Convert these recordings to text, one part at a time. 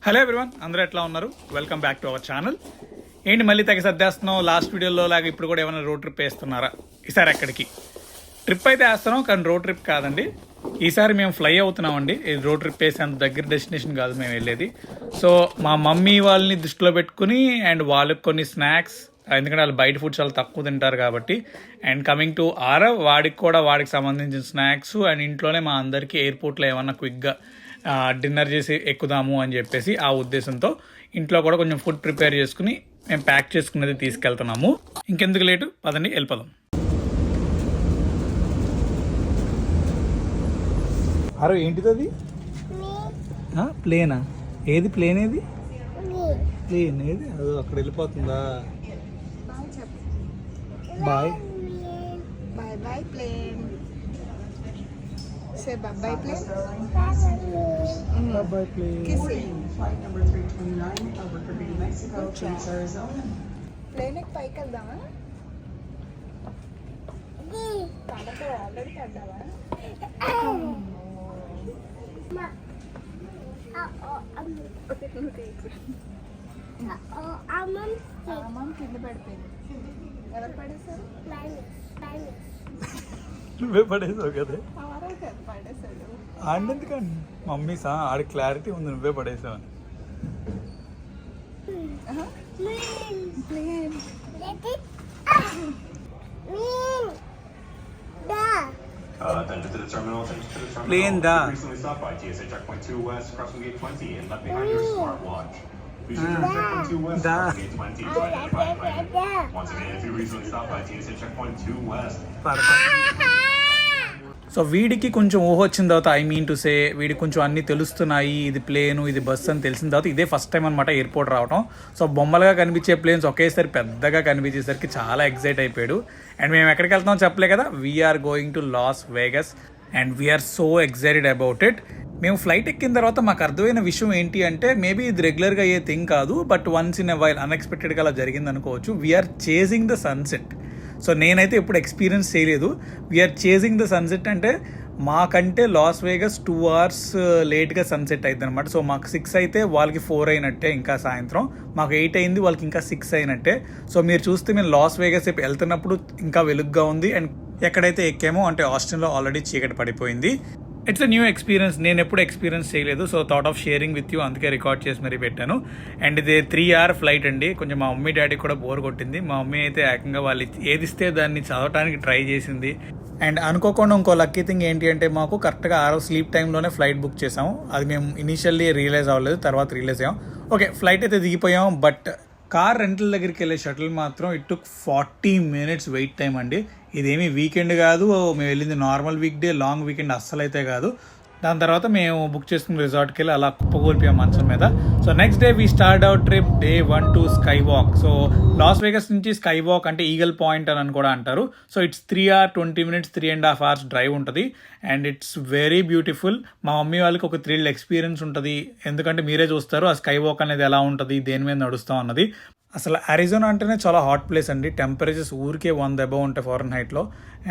Hello everyone, అందరూ ఎట్లా ఉన్నారు? Welcome back to our channel. ఏంటి మళ్ళీ తెగ సర్దేస్తున్నాం? లాస్ట్ వీడియోలో లాగా ఇప్పుడు కూడా ఏమైనా రోడ్ ట్రిప్ వేస్తున్నారా? ఈసారి ఎక్కడికి ట్రిప్ అయితే వేస్తున్నాం, కానీ రోడ్ ట్రిప్ కాదండి. ఈసారి మేము ఫ్లై అవుతున్నామండి. ఇది రోడ్ ట్రిప్ వేసేంత దగ్గర డెస్టినేషన్ కాదు మేము వెళ్ళేది. సో మా మమ్మీ వాళ్ళని దృష్టిలో పెట్టుకుని అండ్ వాళ్ళకి కొన్ని స్నాక్స్, ఎందుకంటే వాళ్ళు బయట ఫుడ్ చాలా తక్కువ తింటారు కాబట్టి, అండ్ కమింగ్ టు ఆరవ్ వాడికి సంబంధించిన స్నాక్స్, అండ్ ఇంట్లోనే మా అందరికీ ఎయిర్పోర్ట్లో ఏమన్నా క్విక్గా డిన్నర్ చేసి ఎక్కుదాము అని చెప్పేసి ఆ ఉద్దేశంతో ఇంట్లో కూడా కొంచెం ఫుడ్ ప్రిపేర్ చేసుకుని మేము ప్యాక్ చేసుకునేది తీసుకెళ్తున్నాము. ఇంకెందుకు లేటు, పదండి వెళ్ళిపోదాం. అరే ఏంటిది అది? ప్లేనా? ఏది ప్లేన్? ఏది ప్లేన్? ఏది అది అక్కడ వెళ్ళిపోతుందా? Bye bye bye plane. Say bye bye plane. Bye bye plane. Kissing. Flight number 329 over Caribbean, Mexico, Phoenix, Arizona. Plane పైకి వెళ్దామా? పడతా ఆల్రెడీ పడ్డావా? అమ్మ కింద పడిపోయింది. ఎవరు పడేశారు? నువ్వే పడేసావు కదా. పడేశాడు. ఆడెందుకండి మమ్మీ ఆడి క్లారిటీ ఉంది, నువ్వే పడేసావు అని. Plane da. Recently stopped by TSA Checkpoint 2 West, crossing Gate 20, and left behind your smartwatch. Please return to Checkpoint 2 West, crossing Gate 20 to identify the plane. Once again, if you recently stopped by TSA Checkpoint 2 West. So వీడికి కొంచెం ఊహ వచ్చిన తర్వాత, I mean to say వీడికి కొంచెం అన్నీ తెలుస్తున్నాయి, ఇది ప్లేను ఇది బస్ అని తెలిసిన తర్వాత ఇదే ఫస్ట్ టైం అనమాట ఎయిర్పోర్ట్ రావడం. సో బొమ్మలుగా కనిపించే ప్లేన్స్ ఒకేసారి పెద్దగా కనిపించేసరికి చాలా ఎక్సైట్ అయిపోయాడు. అండ్ మేము ఎక్కడికి వెళ్తామో చెప్పలే కదా, we're going to Las Vegas and we're so excited about it. మేము ఫ్లైట్ ఎక్కిన తర్వాత మాకు అర్థమైన విషయం ఏంటి అంటే, మేబీ ఇది రెగ్యులర్గా అయ్యే థింగ్ కాదు, but once in a while అన్ఎక్స్పెక్టెడ్గా అలా జరిగింది అనుకోవచ్చు. We're chasing the sunset. So నేనైతే ఎప్పుడు ఎక్స్పీరియన్స్ చేయలేదు. వీఆర్ చేజింగ్ ద సన్సెట్ అంటే మాకంటే లాస్ వేగస్ 2 hours లేట్గా సన్సెట్ అయింది అనమాట. సో మాకు 6 అయితే వాళ్ళకి 4 అయినట్టే, ఇంకా సాయంత్రం మాకు 8 అయింది, వాళ్ళకి ఇంకా 6 అయినట్టే. సో మీరు చూస్తే మేము లాస్ వేగస్ వైపు వెళ్తున్నప్పుడు ఇంకా వెలుగ్గా ఉంది, అండ్ ఎక్కడైతే ఎక్కామో అంటే ఆస్టిన్లో ఆల్రెడీ చీకటి పడిపోయింది. ఇట్స్ అ న్యూ ఎక్స్పీరియన్స్, నేను ఎప్పుడు ఎక్స్పీరియన్స్ చేయలేదు. So thought of sharing with you, అందుకే రికార్డ్ చేసి మరీ పెట్టాను. అండ్ ఇది 3 hour ఫ్లైట్ అండి. కొంచెం మా మమ్మీ డాడీకి కూడా బోర్ కొట్టింది. మా మమ్మీ అయితే ఏకంగా వాళ్ళు ఏది ఇస్తే దాన్ని చదవడానికి ట్రై చేసింది. అండ్ అనుకోకుండా ఇంకో లక్కీ థింగ్ ఏంటి అంటే, మాకు కరెక్ట్గా 6 స్లీప్ టైంలోనే ఫ్లైట్ బుక్ చేసాము. అది మేము ఇనీషియల్లీ రియలైజ్ అవ్వలేదు, తర్వాత రియలైజ్ అయ్యాం. ఓకే ఫ్లైట్ అయితే దిగిపోయాం, బట్ కార్ రెంటల్ దగ్గరికి వెళ్ళే షటిల్ మాత్రం it took 40 minutes wait time అండి. ఇదేమీ వీకెండ్ కాదు, మేము వెళ్ళింది normal weekday, long weekend అస్సలు అయితే కాదు. దాని తర్వాత మేము బుక్ చేసుకున్న రిసార్ట్కి వెళ్ళి అలా కుప్పకూలిపోయాం మంచం మీద. So next day we start out trip day 1 to sky walk. So loss Vegas నుంచి స్కై వాక్ అంటే ఈగల్ పాయింట్ అని కూడా అంటారు. So it's 3 hours 20 minutes 3.5 hours drive ఉంటుంది, అండ్ ఇట్స్ వెరీ బ్యూటిఫుల్. మా మమ్మీ వాళ్ళకి ఒక థ్రిల్ ఎక్స్పీరియన్స్ ఉంటుంది, ఎందుకంటే మీరే చూస్తారు ఆ స్కై వాక్ అనేది ఎలా ఉంటుంది, దేని మీద నడుస్తాం అన్నది. అసలు అరిజోనా అంటేనే చాలా హాట్ ప్లేస్ అండి. టెంపరేచర్స్ ఊరికే 100 above ఉంటాయి ఫారెన్హైట్లో,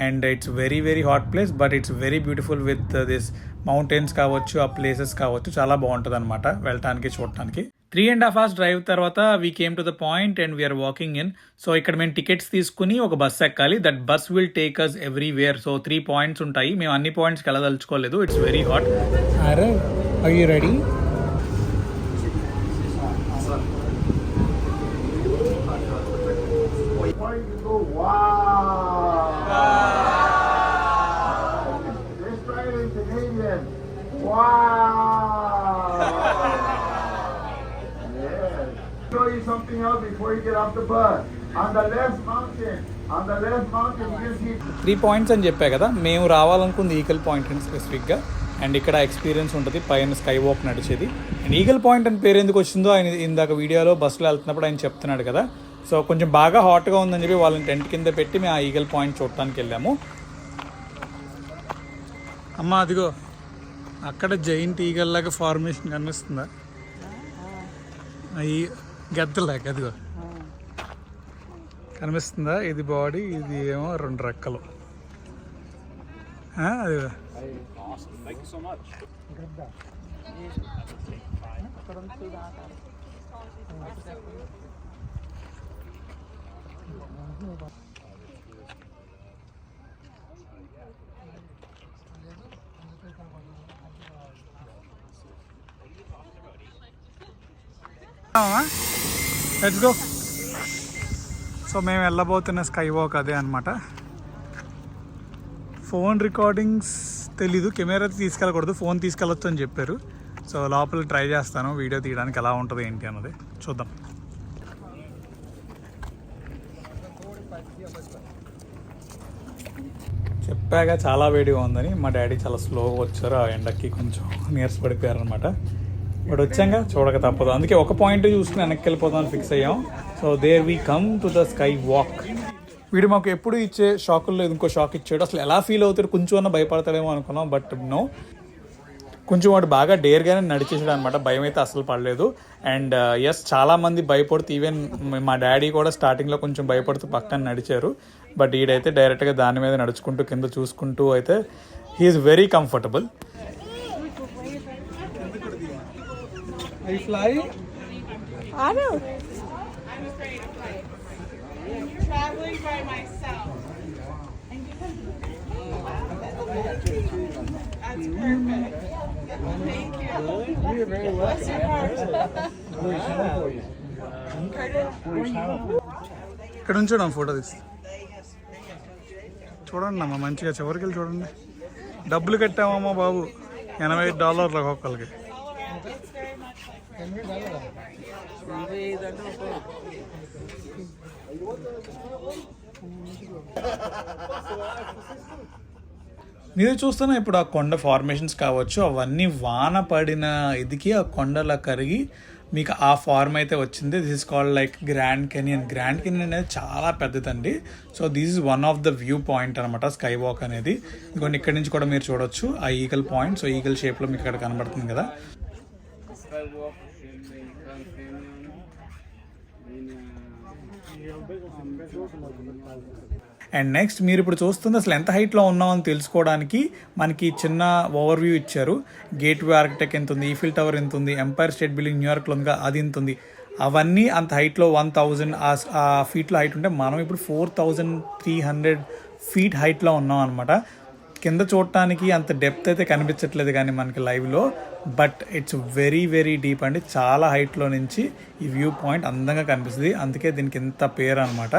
and it's very very hot place, but it's very beautiful with this mountains కావచ్చు, ఆ ప్లేసెస్ కావచ్చు, చాలా బాగుంటుంది అనమాట వెళ్ళటానికి చూడటానికి. 3.5 hours డ్రైవ్ తర్వాత we came to the point and we're walking in. So ఇక్కడ మేము టికెట్స్ తీసుకుని ఒక బస్ ఎక్కాలి. That bus will take us everywhere. So 3 points ఉంటాయి. మేము అన్ని పాయింట్స్కి వెళ్ళదలుచుకోలేదు, ఇట్స్ వెరీ హాట్. అరే are you ready? Show you something else before you get off the bus. On the left mountain, you can see 3 points అని చెప్పా కదా, మేము రావాలనుకుంది ఈగల్ పాయింట్ అని స్పెసిఫిక్గా. అండ్ ఇక్కడ ఎక్స్పీరియన్స్ ఉంటుంది పైన స్కై వాక్ నడిచేది. అండ్ ఈగల్ పాయింట్ అని పేరు ఎందుకు వచ్చిందో ఆయన ఇందాక వీడియోలో బస్సులో వెళ్తున్నప్పుడు ఆయన చెప్తున్నాడు కదా. సో కొంచెం బాగా హాట్గా ఉందని చెప్పి వాళ్ళని టెంట్ కింద పెట్టి మేము ఆ ఈగల్ పాయింట్ చూడటానికి వెళ్ళాము. అమ్మ అదిగో అక్కడ జైంట్ ఈగల్ లాగా ఫార్మేషన్ కనిపిస్తుందా? ఈ గద్దలాగా అదిగో కనిపిస్తుందా? ఇది బాడీ, ఇది ఏమో 2 రెక్కలు. అదిగో లెట్స్ గో. సో మేము వెళ్ళబోతున్న స్కై వాక్ అదే అనమాట. ఫోన్ రికార్డింగ్స్ తెలీదు, కెమెరా తీసుకెళ్ళకూడదు, ఫోన్ తీసుకెళ్ళొచ్చు అని చెప్పారు. సో లోపల ట్రై చేస్తాను వీడియో తీయడానికి ఎలా ఉంటుంది ఏంటి అన్నది చూద్దాం. చెప్పాక చాలా వేడిగా ఉందని మా డాడీ చాలా స్లోగా వచ్చారు, ఆ ఎండకి కొంచెం నీరసపడిపోయారు అనమాట. బట్ వచ్చాక చూడక తప్పదు, అందుకే ఒక పాయింట్ చూసుకుని వెనక్కి వెళ్ళిపోదామని ఫిక్స్ అయ్యాం. So there we come to the sky walk. వీడు మాకు ఎప్పుడు ఇచ్చే షాకుల్లో ఇంకో షాక్ ఇచ్చాడు. అసలు ఎలా ఫీల్ అవుతాడు, కొంచెం అన్న భయపడతాడేమో అనుకున్నాం, బట్ నో, కొంచెం వాడు బాగా డేర్గానే నడిచేసాడు అనమాట. భయం అయితే అసలు పడలేదు. అండ్ ఎస్, చాలామంది భయపడుతూ, ఈవెన్ మా డాడీ కూడా స్టార్టింగ్లో కొంచెం భయపడుతూ పక్కన నడిచారు. బట్ ఈడైతే డైరెక్ట్గా దాని మీద నడుచుకుంటూ కింద చూసుకుంటూ అయితే he is very comfortable. Traveling by myself. That's perfect. Thank you. You're very welcome. What's your heart? ఇక్కడ ఉంచడం ఫోటో తీసి చూడండి అమ్మా, మంచిగా చివరికి వెళ్ళి చూడండి. డబ్బులు కట్టామమ్మా బాబు, $80 ఒక్కొక్కరికి. మీరు చూస్తున్నా ఇప్పుడు ఆ కొండ ఫార్మేషన్స్ కావచ్చు, అవన్నీ వాన పడిన ఇదికి ఆ కొండలా కరిగి మీకు ఆ ఫార్మ్ అయితే వచ్చింది. This is called like Grand Canyon. Grand Canyon అనేది చాలా పెద్దదండి. So this is one of the view point అనమాట స్కై వాక్ అనేది. ఇంకొన్ని ఇక్కడ నుంచి కూడా మీరు చూడొచ్చు ఆ ఈగల్ పాయింట్. సో ఈగల్ షేప్లో మీకు ఇక్కడ కనబడుతుంది కదా. అండ్ నెక్స్ట్ మీరు ఇప్పుడు చూస్తుంది అసలు ఎంత హైట్లో ఉన్నామని తెలుసుకోవడానికి మనకి చిన్న ఓవర్ వ్యూ ఇచ్చారు. గేట్వే ఆర్కిటెక్ట్ ఎంత ఉంది, ఈఫిల్ టవర్ ఎంత ఉంది, ఎంపైర్ స్టేట్ బిల్డింగ్ న్యూయార్క్లో ఉందిగా అది ఎంత ఉంది, అవన్నీ అంత హైట్లో 1000 ఆ ఫీట్లో హైట్ ఉంటే మనం ఇప్పుడు 4300 ఫీట్ హైట్లో ఉన్నాం అనమాట. కింద చూడటానికి అంత డెప్త్ అయితే కనిపించట్లేదు కానీ మనకి లైవ్లో, but it's very very deep అండి. చాలా హైట్లో నుంచి ఈ వ్యూ పాయింట్ అందంగా కనిపిస్తుంది, అందుకే దీనికి ఇంత పేరు అనమాట.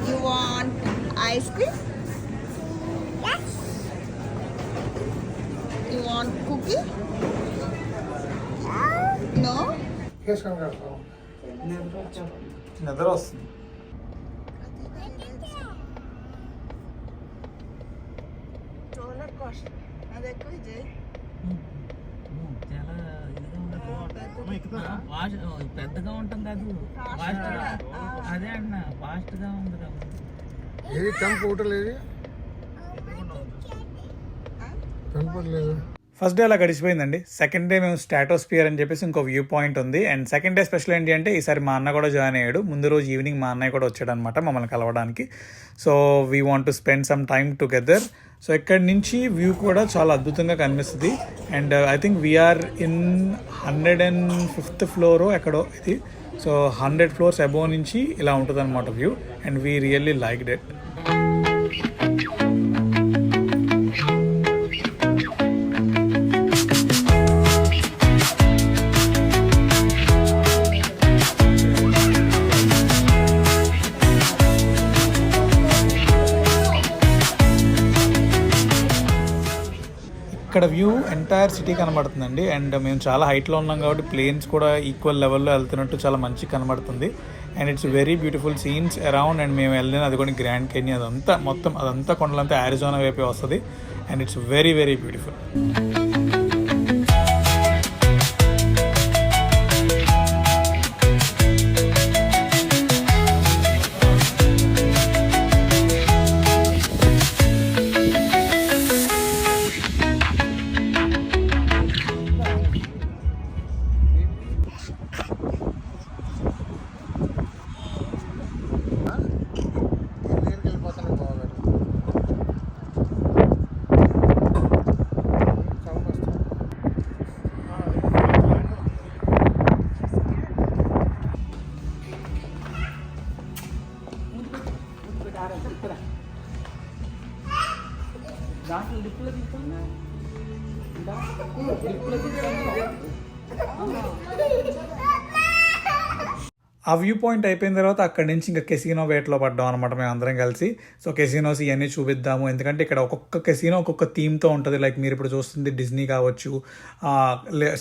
You want ice cream? Yes. You want cookie? No. నిద్ర వస్తుంది. Roller coaster. అది ఎక్కువ విజయ్. చాలా పెద్దగా ఉంటుంది, అది అదే అన్న ఫాస్ట్గా ఉంది కదా. ఏది కనుకోవట్లేదు, కనపడలేదు. ఫస్ట్ డే అలా గడిచిపోయిందండి. సెకండ్ డే మేము స్ట్రాటోస్ఫియర్ అని చెప్పేసి ఇంకో వ్యూ పాయింట్ ఉంది. అండ్ సెకండ్ డే స్పెషల్ ఏంటి అంటే ఈసారి మా అన్న కూడా జాయిన్ అయ్యాడు. ముందు రోజు ఈవినింగ్ మా అన్నయ్య కూడా వచ్చాడు అనమాట మమ్మల్ని కలవడానికి. So we want to spend some time together. So ఇక్కడి నుంచి వ్యూ కూడా చాలా అద్భుతంగా కనిపిస్తుంది. And I think we're in 105th floor ఎక్కడో ఇది. సో 100 floors అబోవ్ నుంచి ఇలా ఉంటుంది అనమాట view. And we really liked it. ఇక్కడ వ్యూ ఎంటైర్ సిటీ కనబడుతుందండి. అండ్ మేము చాలా హైట్లో ఉన్నాం కాబట్టి ప్లేన్స్ కూడా ఈక్వల్ లెవెల్లో వెళ్తున్నట్టు చాలా మంచిగా కనబడుతుంది. And it's very beautiful scenes around. And మేము వెళ్ళిన అది కూడా గ్రాండ్ కెనియన్, అదంతా మొత్తం అదంతా కొండలంతా ఆరిజోనా వైపే వస్తుంది. And it's very very beautiful. ఆ వ్యూ పాయింట్ అయిపోయిన తర్వాత అక్కడి నుంచి ఇంకా కెసినో వేట్లో పడ్డాం అనమాట మేము అందరం కలిసి. సో కెసినోస్ ఇవన్నీ చూపిద్దాము, ఎందుకంటే ఇక్కడ ఒక్కొక్క కెసినో ఒక్కొక్క థీమ్తో ఉంటుంది. లైక్ మీరు ఇప్పుడు చూస్తుంది డిజ్నీ కావచ్చు,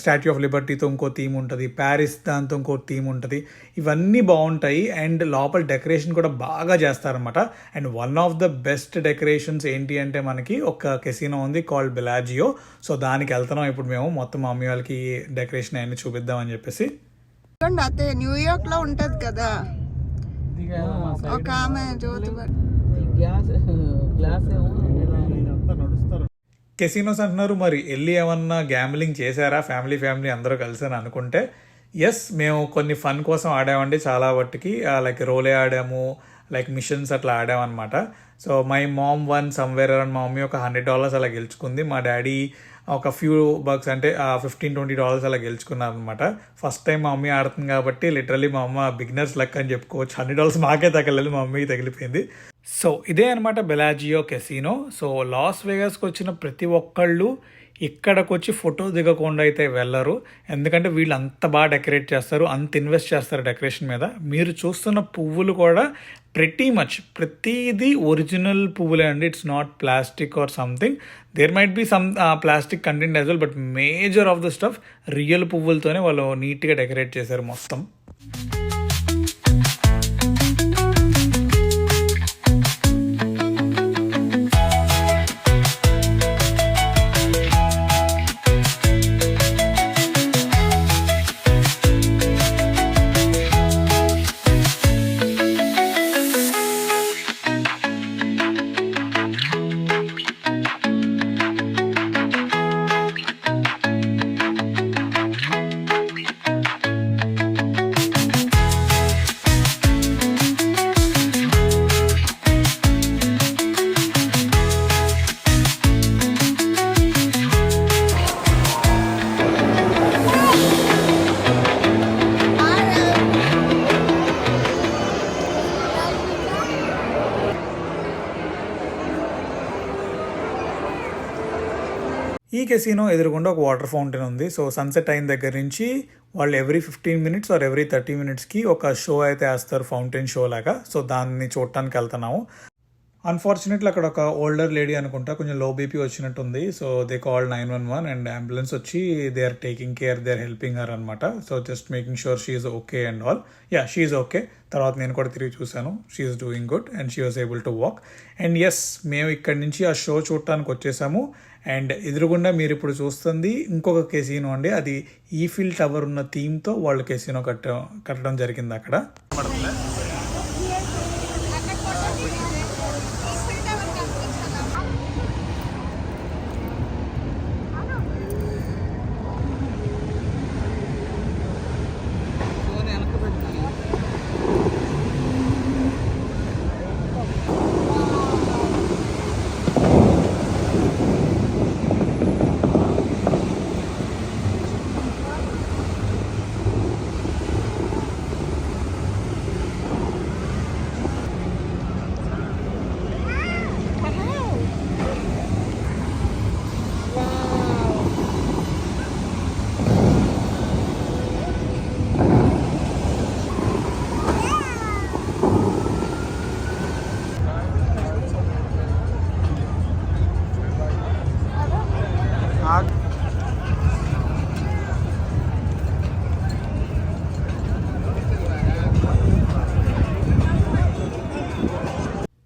స్టాచ్యూ ఆఫ్ లిబర్టీతో ఇంకో థీమ్ ఉంటుంది, ప్యారిస్ దాంతో ఇంకో థీమ్ ఉంటుంది. ఇవన్నీ బాగుంటాయి అండ్ లోపల డెకరేషన్ కూడా బాగా చేస్తారనమాట. And one of the best decorations ఏంటి అంటే మనకి ఒక కెసినో ఉంది కాల్డ్ బెలాజియో. సో దానికి వెళ్తున్నాం ఇప్పుడు మేము, మొత్తం మా మమ్మీ వాళ్ళకి డెకరేషన్ అవన్నీ చూపిద్దామని చెప్పేసి. అదే న్యూయార్క్ లో ఉంటది కదా ఒక ఆమె జ్యోతి కెసినోస్ అంటున్నారు, మరి వెళ్ళి ఏమన్నా గ్యాంబ్లింగ్ చేశారా ఫ్యామిలీ అందరూ కలిసి అని అనుకుంటే ఎస్, మేము కొన్ని ఫన్ కోసం ఆడామండి. చాలా వాటికి లైక్ రోలే ఆడాము, లైక్ మిషన్స్ అట్లా ఆడామన్నమాట. So my mom won somewhere around, మా మమ్మీ ఒక $100 అలా గెలుచుకుంది, మా డాడీ ఒక ఫ్యూ బక్స్ అంటే $15-20 అలా గెలుచుకున్నారు అనమాట. ఫస్ట్ టైం మా మమ్మీ ఆడుతుంది కాబట్టి లిటరలీ మా అమ్మ బిగినర్స్ లక్ అని చెప్పుకోవచ్చు. $100 మాకే తగలేదు, మా మమ్మీకి తగిలిపోయింది. సో ఇదే అనమాట బెలాజియో కెసినో. సో లాస్ వేగాస్కి వచ్చిన ప్రతి ఒక్కళ్ళు ఇక్కడికి వచ్చి ఫోటో దిగకుండా అయితే వెళ్ళరు, ఎందుకంటే వీళ్ళు అంత బాగా డెకరేట్ చేస్తారు, అంత ఇన్వెస్ట్ చేస్తారు డెకరేషన్ మీద. మీరు చూస్తున్న పువ్వులు కూడా ప్రతిదీ ఒరిజినల్ పువ్వులే అండి. It's not plastic or something. There might be some plastic content as well, but major of the stuff real పువ్వులతోనే వాళ్ళు నీట్గా డెకరేట్ చేశారు మొత్తం. ఈ కెసినో ఎదురుగుండా ఒక వాటర్ ఫౌంటైన్ ఉంది. సో సన్సెట్ అయిన దగ్గర నుంచి వాళ్ళు ఎవ్రీ 15 minutes ఆర్ ఎవ్రీ 30 minutesకి ఒక షో అయితే వేస్తారు, ఫౌంటైన్ షో లాగా. సో దాన్ని చూడటానికి వెళ్తున్నాము. అన్ఫార్చునేట్లీ అక్కడ ఒక ఓల్డర్ లేడీ అనుకుంటా, కొంచెం లో బీపీ వచ్చినట్టుంది. So they call 911 and ambulance వచ్చి they are taking care, they are helping her అనమాట. So just making sure she is okay and all. Yeah, she is okay. తర్వాత నేను కూడా తిరిగి చూశాను, she is doing good and she was able to walk. And yes, మేము ఇక్కడి నుంచి ఆ షో చూడటానికి వచ్చేసాము. అండ్ ఎదురుగుండా మీరు ఇప్పుడు చూస్తుంది ఇంకొక కెసినో అండి, అది ఈఫిల్ టవర్ ఉన్న థీమ్తో వాళ్ళు కెసినో కట్టడం జరిగింది అక్కడ.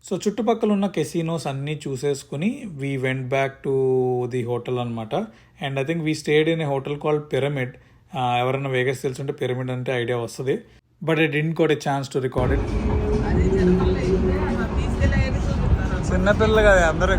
సో చుట్టుపక్కల ఉన్న కెసినోస్ అన్నీ చూసేసుకుని we went back to the hotel అనమాట. And I think we stayed in a hotel called Pyramid. ఎవరైనా వేగస్ తెలుసుంటే పిరమిడ్ అంటే ఐడియా వస్తుంది, but I didn't got a chance to record it. చిన్నపిల్లలు కదా అందరూ.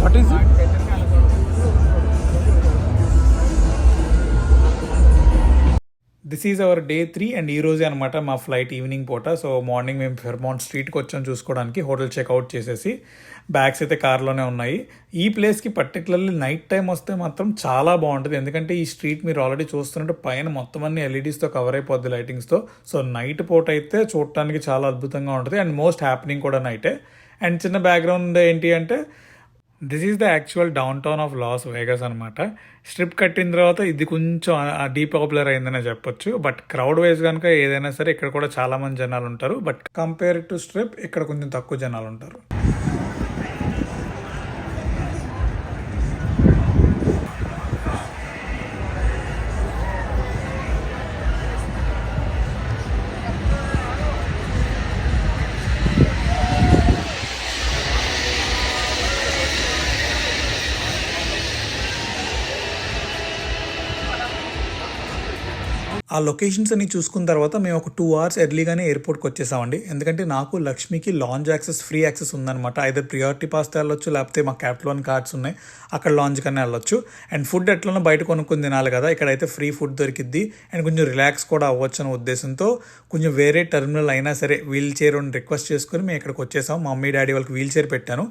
What is it? This is our day 3 and ఈ రోజే అనమాట మా ఫ్లైట్ ఈవినింగ్ పూట. సో మార్నింగ్ మేము ఫెర్మాంట్ స్ట్రీట్కి వచ్చాం చూసుకోవడానికి, హోటల్ చెక్అవుట్ చేసేసి. బ్యాగ్స్ అయితే కార్లోనే ఉన్నాయి. ఈ ప్లేస్కి పర్టికులర్లీ నైట్ టైం వస్తే మాత్రం చాలా బాగుంటుంది, ఎందుకంటే ఈ స్ట్రీట్ మీరు ఆల్రెడీ చూస్తున్నట్టు పైన మొత్తం అన్ని ఎల్ఈడీస్తో కవర్ అయిపోద్ది లైటింగ్స్తో. సో నైట్ పూట అయితే చూడటానికి చాలా అద్భుతంగా ఉంటుంది అండ్ మోస్ట్ హ్యాపెనింగ్ కూడా నైటే. అండ్ చిన్న బ్యాక్గ్రౌండ్ ఏంటి అంటే this is the actual down town of loss Vegas అనమాట. స్ట్రిప్ కట్టిన తర్వాత ఇది కొంచెం డీపాపులర్ అయిందనే చెప్పొచ్చు. బట్ క్రౌడ్ వైజ్ కనుక ఏదైనా సరే ఇక్కడ కూడా చాలా మంది జనాలు ఉంటారు. బట్ కంపేర్ టు స్ట్రిప్ ఇక్కడ కొంచెం తక్కువ జనాలు ఉంటారు. ఆ లొకేషన్స్ అన్ని చూసుకున్న తర్వాత మేము ఒక 2 hours ఎర్లీగానే ఎయిర్పోర్ట్కి వచ్చేసామండి. ఎందుకంటే నాకు లక్ష్మికి లాంజ్ యాక్సెస్, ఫ్రీ యాక్సెస్ ఉందన్నమాట. ఐదర్ ప్రియారిటీ పాస్తో వెళ్ళొచ్చు, లేకపోతే మా క్యాప్లోన్ కార్డ్స్ ఉన్నాయి, అక్కడ లాంజ్ కన్నా వెళ్ళొచ్చు. అండ్ ఫుడ్ ఎట్లనో బయట కొనుక్కొని తినాలి కదా, ఇక్కడైతే ఫ్రీ ఫుడ్ దొరికిద్ది అండ్ కొంచెం రిలాక్స్ కూడా అవ్వచ్చు అనే ఉద్దేశంతో కొంచెం వేరే టర్మినల్ అయినా సరే వీల్ చైర్ రిక్వెస్ట్ చేసుకుని మేము ఇక్కడికి వచ్చేసాం. మా మమ్మీ డాడీ వాళ్ళకి వీల్ చైర్ పెట్టాను.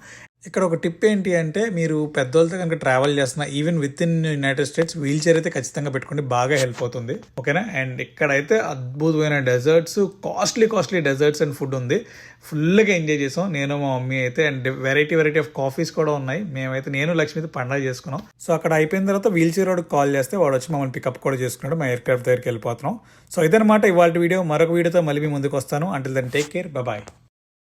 ఇక్కడ ఒక టిప్ ఏంటి అంటే మీరు పెద్దవాళ్ళతో కనుక ట్రావెల్ చేస్తున్నా even with in United States wheelchair అయితే ఖచ్చితంగా పెట్టుకోండి, బాగా హెల్ప్ అవుతుంది. ఓకేనా. అండ్ ఇక్కడైతే అద్భుతమైన desserts, costly desserts and food ఉంది. ఫుల్గా ఎంజాయ్ చేసాం నేను మా మమ్మీ అయితే. అండ్ వెరైటీ ఆఫ్ కాఫీస్ కూడా ఉన్నాయి. మేమైతే నేను లక్ష్మితో పండగ చేసుకున్నాం. సో అక్కడ అయిపోయిన తర్వాత వీల్ చైర్ వాడికి కాల్ చేస్తే వాడు వచ్చి మమ్మల్ని పికప్ కూడా చేసుకున్నాడు. మా ఎయిర్ క్రాఫ్ట్ దగ్గరికి వెళ్ళిపోతున్నాం. సో ఇదనమాట ఇవాళ వీడియో. మరొక వీడియోతో మళ్ళీ మీ ముందుకు వస్తాను. Until then take care, bye.